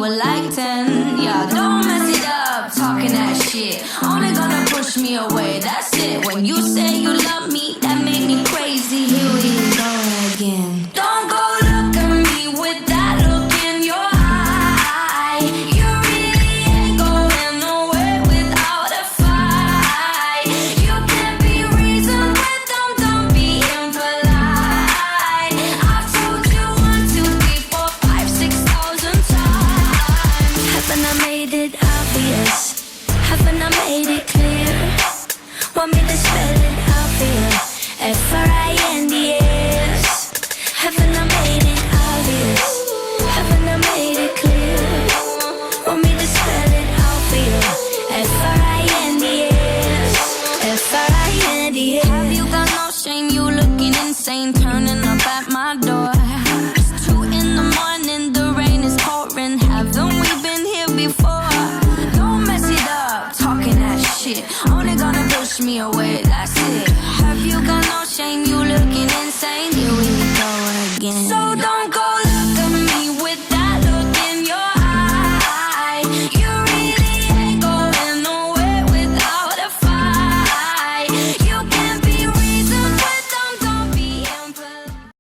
were like 10. Yeah, don't mess it up, talking that shit. Only gonna push me away, that's it. When you say you love me, that made me crazy. Here we go again. Don't go look at me with that look in your eye. You really ain't going nowhere without a fight. You can't be reasoned with them, don't be impolite. I've told you 1, 2, 3, 4, 5, 6,000 times. Haven't I made it obvious? Haven't I made it clear? Want me to spell it out for you? F-R-I-N-D-S. Haven't I made it obvious? Haven't I made it clear? Want me to spell it out for you? F-R-I-N-D-S. F-R-I-N-D-S. Have you got no shame? You looking insane, turning up at my door. It's 2 in the morning, the rain is pouring. Haven't we been here before? Don't mess it up, talking that shit. Only gonna push me away, that's it. Have you got no shame? You looking insane,